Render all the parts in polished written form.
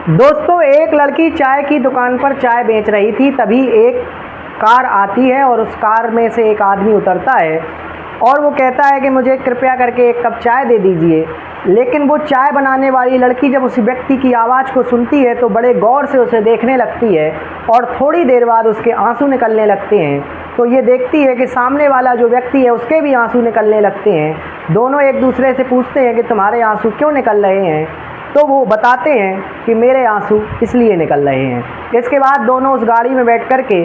दोस्तों, एक लड़की चाय की दुकान पर चाय बेच रही थी। तभी एक कार आती है और उस कार में से एक आदमी उतरता है और वो कहता है कि मुझे कृपया करके एक कप चाय दे दीजिए। लेकिन वो चाय बनाने वाली लड़की जब उस व्यक्ति की आवाज़ को सुनती है तो बड़े गौर से उसे देखने लगती है और थोड़ी देर बाद उसके आंसू निकलने लगते हैं। तो ये देखती है कि सामने वाला जो व्यक्ति है उसके भी आंसू निकलने लगते हैं। दोनों एक दूसरे से पूछते हैं कि तुम्हारे आंसू क्यों निकल रहे हैं। तो वो बताते हैं कि मेरे आंसू इसलिए निकल रहे हैं। इसके बाद दोनों उस गाड़ी में बैठ कर के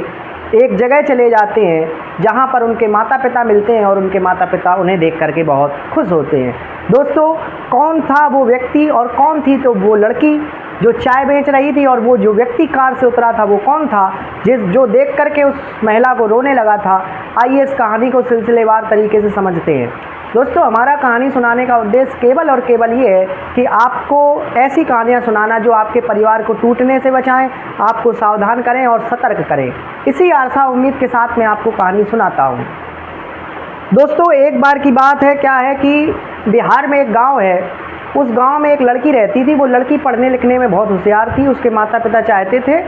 एक जगह चले जाते हैं जहाँ पर उनके माता पिता मिलते हैं और उनके माता पिता उन्हें देख करके बहुत खुश होते हैं। दोस्तों, कौन था वो व्यक्ति और कौन थी तो वो लड़की जो चाय बेच रही थी, और वो जो व्यक्ति कार से उतरा था वो कौन था जो देख करके उस महिला को रोने लगा था। आइए इस कहानी को सिलसिलेवार तरीके से समझते हैं। दोस्तों, हमारा कहानी सुनाने का उद्देश्य केवल और केवल ये है कि आपको ऐसी कहानियाँ सुनाना जो आपके परिवार को टूटने से बचाएं, आपको सावधान करें और सतर्क करें। इसी आशा उम्मीद के साथ मैं आपको कहानी सुनाता हूँ। दोस्तों, एक बार की बात है, क्या है कि बिहार में एक गांव है। उस गांव में एक लड़की रहती थी। वो लड़की पढ़ने लिखने में बहुत होशियार थी। उसके माता पिता चाहते थे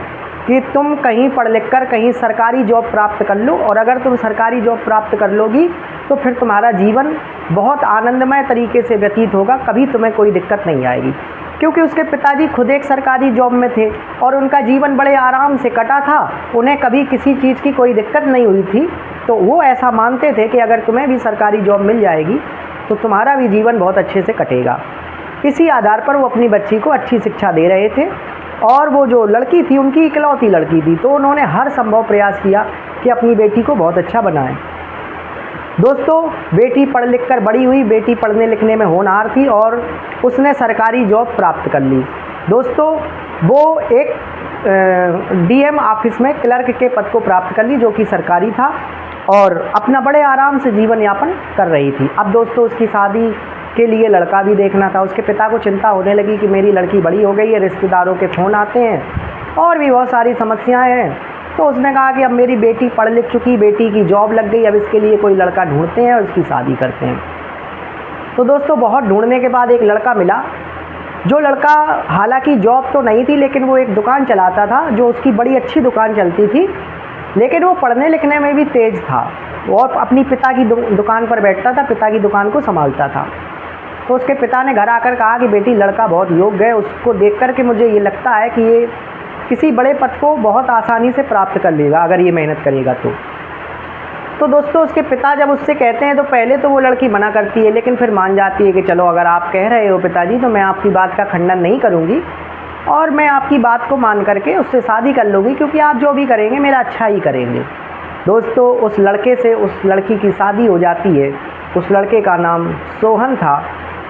कि तुम कहीं पढ़ लिख कर कहीं सरकारी जॉब प्राप्त कर लो, और अगर तुम सरकारी जॉब प्राप्त कर लोगी तो फिर तुम्हारा जीवन बहुत आनंदमय तरीके से व्यतीत होगा, कभी तुम्हें कोई दिक्कत नहीं आएगी। क्योंकि उसके पिताजी खुद एक सरकारी जॉब में थे और उनका जीवन बड़े आराम से कटा था। उन्हें कभी किसी चीज़ की कोई दिक्कत नहीं हुई थी। तो वो ऐसा मानते थे कि अगर तुम्हें भी सरकारी जॉब मिल जाएगी तो तुम्हारा भी जीवन बहुत अच्छे से कटेगा। इसी आधार पर वो अपनी बच्ची को अच्छी शिक्षा दे रहे थे। और वो जो लड़की थी उनकी इकलौती लड़की थी, तो उन्होंने हर संभव प्रयास किया कि अपनी बेटी को बहुत अच्छा बनाएं। दोस्तों, बेटी पढ़ लिख कर बड़ी हुई। बेटी पढ़ने लिखने में होनहार थी और उसने सरकारी जॉब प्राप्त कर ली। दोस्तों, वो एक डीएम ऑफिस में क्लर्क के पद को प्राप्त कर ली, जो कि सरकारी था, और अपना बड़े आराम से जीवन यापन कर रही थी। अब दोस्तों, उसकी शादी के लिए लड़का भी देखना था। उसके पिता को चिंता होने लगी कि मेरी लड़की बड़ी हो गई है, रिश्तेदारों के फ़ोन आते हैं और भी बहुत सारी समस्याएं हैं। तो उसने कहा कि अब मेरी बेटी पढ़ लिख चुकी, बेटी की जॉब लग गई, अब इसके लिए कोई लड़का ढूंढते हैं और इसकी शादी करते हैं। तो दोस्तों, बहुत ढूंढने के बाद एक लड़का मिला। जो लड़का हालांकि जॉब तो नहीं थी, लेकिन वो एक दुकान चलाता था, जो उसकी बड़ी अच्छी दुकान चलती थी। लेकिन वो पढ़ने लिखने में भी तेज़ था और अपनी पिता की दुकान पर बैठता था, पिता की दुकान को संभालता था। तो उसके पिता ने घर आकर कहा कि बेटी, लड़का बहुत योग्य है, उसको देख कर के मुझे ये लगता है कि ये किसी बड़े पद को बहुत आसानी से प्राप्त कर लेगा अगर ये मेहनत करेगा तो दोस्तों, उसके पिता जब उससे कहते हैं तो पहले तो वो लड़की मना करती है, लेकिन फिर मान जाती है कि चलो अगर आप कह रहे हो पिताजी तो मैं आपकी बात का खंडन नहीं करूँगी और मैं आपकी बात को मान करके उससे शादी कर लूँगी, क्योंकि आप जो भी करेंगे मेरा अच्छा ही करेंगे। दोस्तों, उस लड़के से उस लड़की की शादी हो जाती है। उस लड़के का नाम सोहन था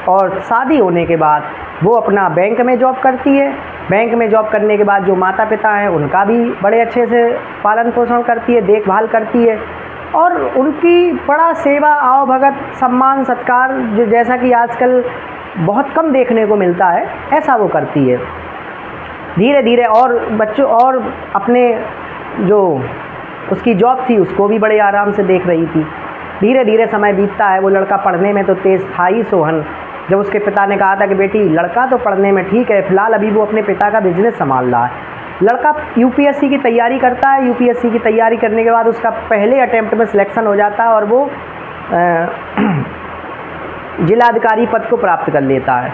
और शादी होने के बाद वो अपना बैंक में जॉब करती है। बैंक में जॉब करने के बाद जो माता पिता हैं उनका भी बड़े अच्छे से पालन पोषण करती है, देखभाल करती है और उनकी बड़ा सेवा आवभगत सम्मान सत्कार, जो जैसा कि आजकल बहुत कम देखने को मिलता है, ऐसा वो करती है। धीरे धीरे और बच्चों और अपने जो उसकी जॉब थी उसको भी बड़े आराम से देख रही थी। धीरे धीरे समय बीतता है। वो लड़का पढ़ने में तो तेज़ था ही, सोहन। जब उसके पिता ने कहा था कि बेटी, लड़का तो पढ़ने में ठीक है, फ़िलहाल अभी वो अपने पिता का बिजनेस संभाल रहा है। लड़का यूपीएससी की तैयारी करता है। यूपीएससी की तैयारी करने के बाद उसका पहले अटेम्प्ट में सिलेक्शन हो जाता है और वो जिलाधिकारी पद को प्राप्त कर लेता है।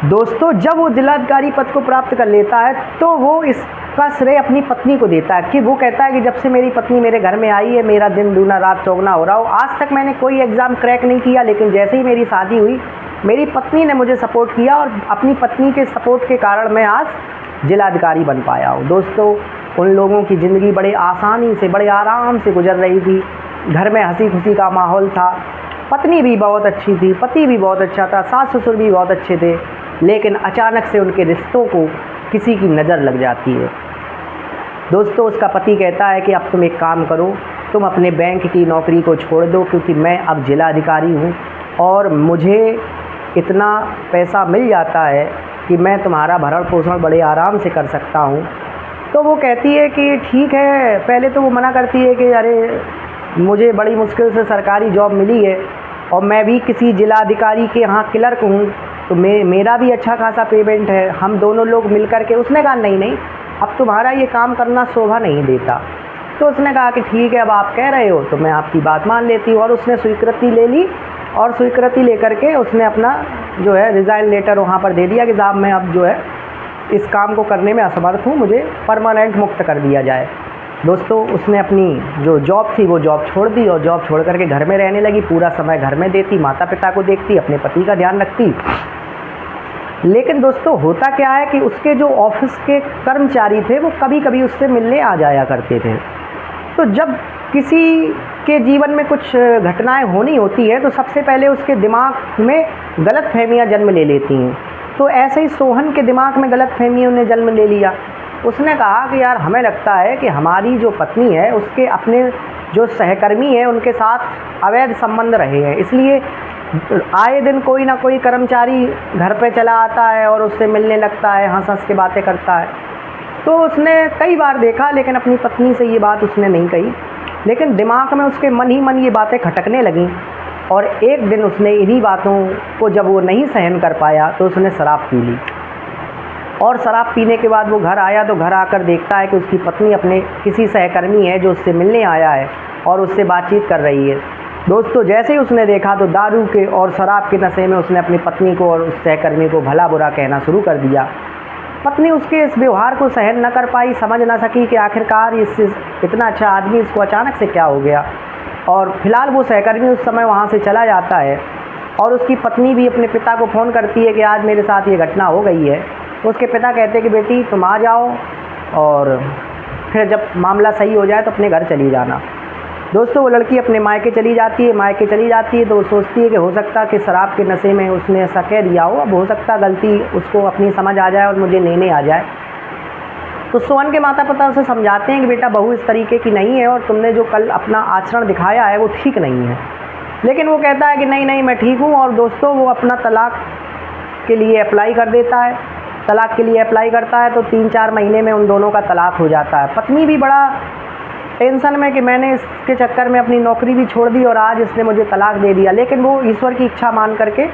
दोस्तों, जब वो जिलाधिकारी पद को प्राप्त कर लेता है तो वो इसका श्रेय अपनी पत्नी को देता है कि वो कहता है कि जब से मेरी पत्नी मेरे घर में आई है, मेरा दिन दूना रात चौगुना हो रहा हो। आज तक मैंने कोई एग्ज़ाम क्रैक नहीं किया, लेकिन जैसे ही मेरी शादी हुई मेरी पत्नी ने मुझे सपोर्ट किया और अपनी पत्नी के सपोर्ट के कारण मैं आज जिलाधिकारी बन पाया हूँ। दोस्तों, उन लोगों की ज़िंदगी बड़े आसानी से, बड़े आराम से गुजर रही थी। घर में हंसी खुशी का माहौल था। पत्नी भी बहुत अच्छी थी, पति भी बहुत अच्छा था, सास ससुर भी बहुत अच्छे थे। लेकिन अचानक से उनके रिश्तों को किसी की नज़र लग जाती है। दोस्तों, उसका पति कहता है कि अब तुम एक काम करो, तुम अपने बैंक की नौकरी को छोड़ दो, क्योंकि मैं अब जिलाधिकारी हूँ और मुझे इतना पैसा मिल जाता है कि मैं तुम्हारा भरण पोषण बड़े आराम से कर सकता हूँ। तो वो कहती है कि ठीक है। पहले तो वो मना करती है कि अरे, मुझे बड़ी मुश्किल से सरकारी जॉब मिली है और मैं भी किसी जिलाधिकारी के यहाँ क्लर्क हूँ, तो मेरा भी अच्छा खासा पेमेंट है, हम दोनों लोग मिल कर के। उसने कहा नहीं नहीं, अब तुम्हारा ये काम करना शोभा नहीं देता। तो उसने कहा कि ठीक है, अब आप कह रहे हो तो मैं आपकी बात मान लेती हूँ। और उसने स्वीकृति ले ली, और स्वीकृति लेकर के उसने अपना जो है रिज़ाइन लेटर वहाँ पर दे दिया कि साहब मैं अब जो है इस काम को करने में असमर्थ हूँ, मुझे परमानेंट मुक्त कर दिया जाए। दोस्तों, उसने अपनी जो जॉब थी वो जॉब छोड़ दी, और जॉब छोड़ करके घर में रहने लगी। पूरा समय घर में देती, माता पिता को देखती, अपने पति का ध्यान रखती। लेकिन दोस्तों, होता क्या है कि उसके जो ऑफिस के कर्मचारी थे वो कभी कभी उससे मिलने आ जाया करते थे। तो जब किसी के जीवन में कुछ घटनाएं होनी होती है तो सबसे पहले उसके दिमाग में गलतफहमियां जन्म ले लेती हैं। तो ऐसे ही सोहन के दिमाग में गलतफहमियों ने जन्म ले लिया। उसने कहा कि यार, हमें लगता है कि हमारी जो पत्नी है उसके अपने जो सहकर्मी हैं उनके साथ अवैध संबंध रहे हैं, इसलिए आए दिन कोई ना कोई कर्मचारी घर पे चला आता है और उससे मिलने लगता है, हंस हंस के बातें करता है। तो उसने कई बार देखा, लेकिन अपनी पत्नी से ये बात उसने नहीं कही। लेकिन दिमाग में उसके मन ही मन ये बातें खटकने लगीं, और एक दिन उसने इन्हीं बातों को जब वो नहीं सहन कर पाया तो उसने शराब पी ली। और शराब पीने के बाद वो घर आया, तो घर आकर देखता है कि उसकी पत्नी अपने किसी सहकर्मी है जो उससे मिलने आया है और उससे बातचीत कर रही है। दोस्तों, जैसे ही उसने देखा तो दारू के और शराब के नशे में उसने अपनी पत्नी को और उस सहकर्मी को भला बुरा कहना शुरू कर दिया। पत्नी उसके इस व्यवहार को सहन न कर पाई, समझ ना सकी कि आखिरकार इससे इतना अच्छा आदमी, इसको अचानक से क्या हो गया। और फिलहाल वो सहकर्मी उस समय वहाँ से चला जाता है, और उसकी पत्नी भी अपने पिता को फ़ोन करती है कि आज मेरे साथ ये घटना हो गई है। तो उसके पिता कहते हैं कि बेटी तुम आ जाओ, और फिर जब मामला सही हो जाए तो अपने घर चली जाना। दोस्तों, वो लड़की अपने मायके चली जाती है। तो वो सोचती है कि हो सकता कि शराब के नशे में उसने ऐसा कह दिया हो, अब हो सकता गलती उसको अपनी समझ आ जाए और मुझे लेने आ जाए। तो सोहन के माता पिता उसे समझाते हैं कि बेटा, बहू इस तरीके की नहीं है, और तुमने जो कल अपना आचरण दिखाया है वो ठीक नहीं है। लेकिन वो कहता है कि नहीं नहीं, मैं ठीक हूँ। और दोस्तों, वो अपना तलाक के लिए अप्लाई कर देता है। तलाक के लिए अप्लाई करता है तो 3-4 महीने में उन दोनों का तलाक हो जाता है। पत्नी भी बड़ा टेंशन में कि मैंने इसके चक्कर में अपनी नौकरी भी छोड़ दी और आज इसने मुझे तलाक दे दिया। लेकिन वो ईश्वर की इच्छा मान करके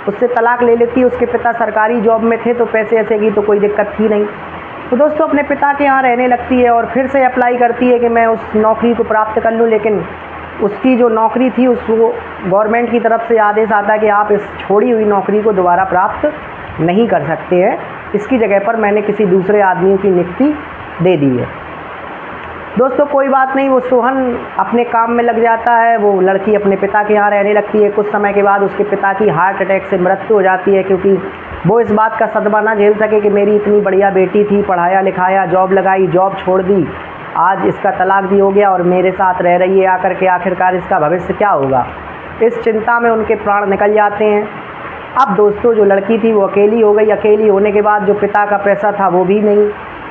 उससे तलाक ले लेती है। उसके पिता सरकारी जॉब में थे, तो पैसे ऐसे की तो कोई दिक्कत थी नहीं। तो दोस्तों, अपने पिता के यहाँ रहने लगती है और फिर से अप्लाई करती है कि मैं उस नौकरी को प्राप्त कर लूँ। लेकिन उसकी जो नौकरी थी उसको गवर्नमेंट की तरफ से आदेश आता है कि आप इस छोड़ी हुई नौकरी को दोबारा प्राप्त नहीं कर सकते हैं, इसकी जगह पर मैंने किसी दूसरे आदमी की नियुक्ति दे दी है। दोस्तों, कोई बात नहीं, वो सोहन अपने काम में लग जाता है। वो लड़की अपने पिता के यहाँ रहने लगती है। कुछ समय के बाद उसके पिता की हार्ट अटैक से मृत्यु हो जाती है, क्योंकि वो इस बात का सदमा ना झेल सके कि मेरी इतनी बढ़िया बेटी थी, पढ़ाया लिखाया, जॉब लगाई, जॉब छोड़ दी, आज इसका तलाक भी हो गया और मेरे साथ रह रही है आकर के, आखिरकार इसका भविष्य क्या होगा। इस चिंता में उनके प्राण निकल जाते हैं। अब दोस्तों, जो लड़की थी वो अकेली हो गई। अकेली होने के बाद जो पिता का पैसा था वो भी नहीं,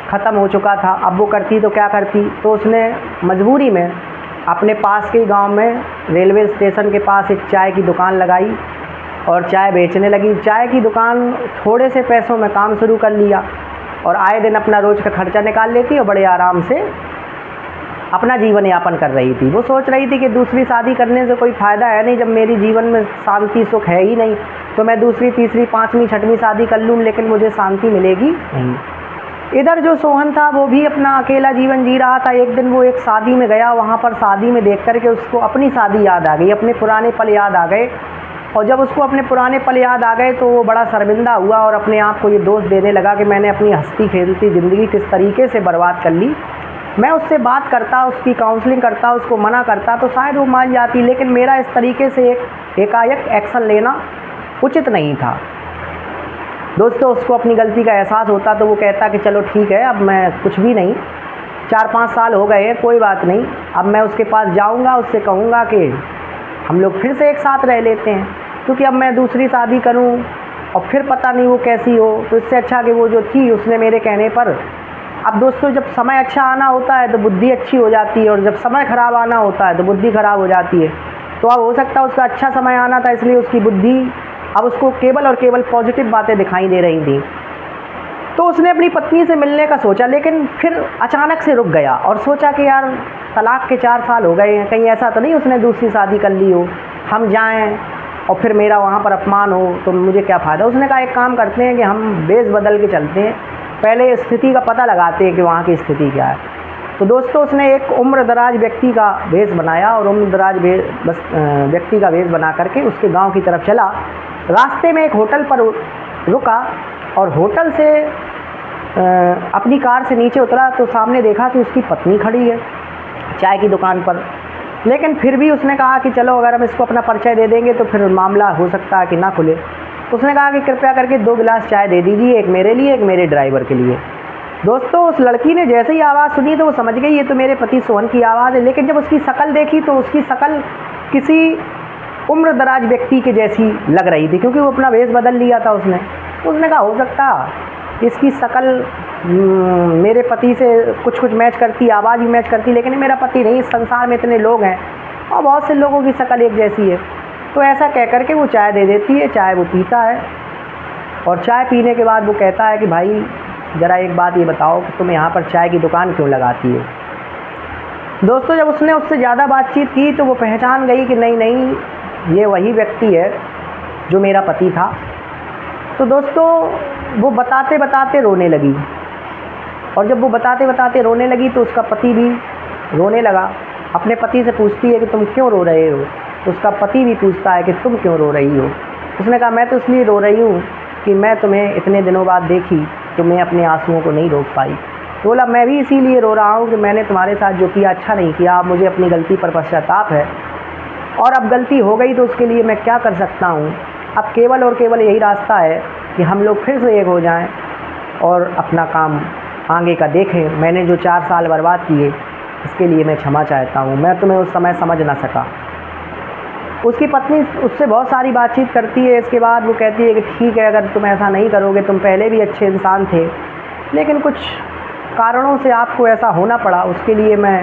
ख़त्म हो चुका था। अब वो करती तो क्या करती, तो उसने मजबूरी में अपने पास के गांव में रेलवे स्टेशन के पास एक चाय की दुकान लगाई और चाय बेचने लगी। चाय की दुकान थोड़े से पैसों में काम शुरू कर लिया और आए दिन अपना रोज़ का खर्चा निकाल लेती और बड़े आराम से अपना जीवन यापन कर रही थी। वो सोच रही थी कि दूसरी शादी करने से कोई फ़ायदा है नहीं, जब मेरी जीवन में शांति सुख है ही नहीं तो मैं दूसरी, तीसरी, 5वीं, 6वीं शादी कर लूँ, लेकिन मुझे शांति मिलेगी नहीं। इधर जो सोहन था वो भी अपना अकेला जीवन जी रहा था। एक दिन वो एक शादी में गया, वहाँ पर शादी में देख करके उसको अपनी शादी याद आ गई, अपने पुराने पल याद आ गए। और जब उसको अपने पुराने पल याद आ गए तो वो बड़ा शर्मिंदा हुआ और अपने आप को ये दोष देने लगा कि मैंने अपनी हंसती खेलती ज़िंदगी किस तरीके से बर्बाद कर ली। मैं उससे बात करता, उसकी काउंसलिंग करता, उसको मना करता तो शायद वो मान जाती, लेकिन मेरा इस तरीके से एकाएक एक्शन लेना उचित नहीं था। दोस्तों, उसको अपनी गलती का एहसास होता तो वो कहता कि चलो ठीक है, अब मैं कुछ भी नहीं, 4-5 साल हो गए हैं, कोई बात नहीं, अब मैं उसके पास जाऊंगा, उससे कहूँगा कि हम लोग फिर से एक साथ रह लेते हैं, क्योंकि अब मैं दूसरी शादी करूँ और फिर पता नहीं वो कैसी हो। तो इससे अच्छा कि वो जो थी उसने मेरे कहने पर। अब दोस्तों, जब समय अच्छा आना होता है तो बुद्धि अच्छी हो जाती है और जब समय ख़राब आना होता है तो बुद्धि ख़राब हो जाती है। तो अब हो सकता है उसका अच्छा समय आना था, इसलिए उसकी बुद्धि अब उसको केवल और केवल पॉजिटिव बातें दिखाई दे रही थी। तो उसने अपनी पत्नी से मिलने का सोचा, लेकिन फिर अचानक से रुक गया और सोचा कि यार तलाक के 4 साल हो गए हैं, कहीं ऐसा तो नहीं उसने दूसरी शादी कर ली हो, हम जाएं और फिर मेरा वहाँ पर अपमान हो तो मुझे क्या फ़ायदा। उसने कहा एक काम करते हैं कि हम वेश बदल के चलते हैं, पहले स्थिति का पता लगाते हैं कि वहाँ की स्थिति क्या है। तो दोस्तों उसने एक उम्रदराज व्यक्ति का वेश बनाया और उम्रदराज व्यक्ति का वेश बना करके उसके गांव की तरफ चला। रास्ते में एक होटल पर रुका और होटल से अपनी कार से नीचे उतरा तो सामने देखा कि उसकी पत्नी खड़ी है चाय की दुकान पर। लेकिन फिर भी उसने कहा कि चलो अगर हम इसको अपना परिचय दे देंगे तो फिर मामला हो सकता है कि ना खुले। उसने कहा कि कृपया करके 2 गिलास चाय दे दीजिए, एक मेरे लिए एक मेरे ड्राइवर के लिए। दोस्तों उस लड़की ने जैसे ही आवाज़ सुनी तो वो समझ गई ये तो मेरे पति सोहन की आवाज़ है। लेकिन जब उसकी शक्ल देखी तो उसकी शक्ल किसी उम्रदराज व्यक्ति के जैसी लग रही थी, क्योंकि वो अपना वेश बदल लिया था उसने कहा हो सकता इसकी शक्ल मेरे पति से कुछ मैच करती, आवाज़ भी मैच करती, लेकिन मेरा पति नहीं। इस संसार में इतने लोग हैं और बहुत से लोगों की शक्ल एक जैसी है। तो ऐसा कह कर के वो चाय दे देती है, चाय वो पीता है और चाय पीने के बाद वो कहता है कि भाई ज़रा एक बात ये बताओ कि तुम यहाँ पर चाय की दुकान क्यों लगाती हो। दोस्तों जब उसने उससे ज़्यादा बातचीत की तो वो पहचान गई कि नहीं ये वही व्यक्ति है जो मेरा पति था। तो दोस्तों वो बताते बताते रोने लगी और जब वो बताते बताते रोने लगी तो उसका पति भी रोने लगा। अपने पति से पूछती है कि तुम क्यों रो रहे हो, तो उसका पति भी पूछता है कि तुम क्यों रो रही हो। उसने कहा मैं तो इसलिए रो रही हूँ कि मैं तुम्हें इतने दिनों बाद देखी तो मैं अपने आंसुओं को नहीं रोक पाई। तो बोला मैं भी इसीलिए रो रहा हूँ कि मैंने तुम्हारे साथ जो किया अच्छा नहीं किया। अब मुझे अपनी गलती पर पश्चाताप है और अब गलती हो गई तो उसके लिए मैं क्या कर सकता हूँ। अब केवल और केवल यही रास्ता है कि हम लोग फिर से एक हो जाएं और अपना काम आगे का देखें। मैंने जो 4 साल बर्बाद किए इसके लिए मैं क्षमा चाहता हूँ, मैं तुम्हें उस समय समझ ना सका। उसकी पत्नी उससे बहुत सारी बातचीत करती है। इसके बाद वो कहती है कि ठीक है अगर तुम ऐसा नहीं करोगे, तुम पहले भी अच्छे इंसान थे लेकिन कुछ कारणों से आपको ऐसा होना पड़ा, उसके लिए मैं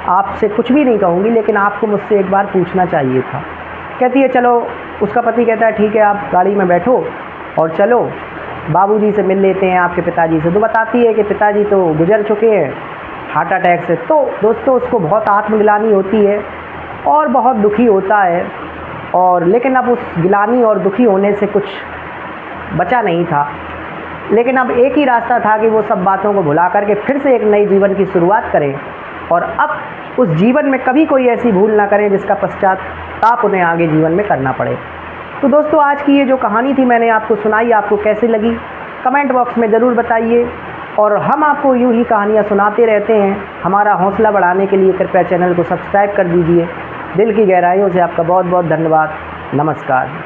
आपसे कुछ भी नहीं कहूँगी, लेकिन आपको मुझसे एक बार पूछना चाहिए था। कहती है चलो। उसका पति कहता है ठीक है आप गाड़ी में बैठो और चलो बाबूजी से मिल लेते हैं, आपके पिताजी से। तो बताती है कि पिताजी तो गुजर चुके हैं हार्ट अटैक से। तो दोस्तों उसको बहुत आत्मग्लानि होती है और बहुत दुखी होता है और लेकिन अब उस गिलानी और दुखी होने से कुछ बचा नहीं था। लेकिन अब एक ही रास्ता था कि वो सब बातों को भुला करके फिर से एक नए जीवन की शुरुआत करें और अब उस जीवन में कभी कोई ऐसी भूल ना करें जिसका पश्चाताप उन्हें आगे जीवन में करना पड़े। तो दोस्तों आज की ये जो कहानी थी मैंने आपको सुनाई, आपको कैसी लगी कमेंट बॉक्स में ज़रूर बताइए और हम आपको यूँ ही कहानियाँ सुनाते रहते हैं। हमारा हौसला बढ़ाने के लिए कृपया चैनल को सब्सक्राइब कर दीजिए। दिल की गहराइयों से आपका बहुत बहुत धन्यवाद। नमस्कार।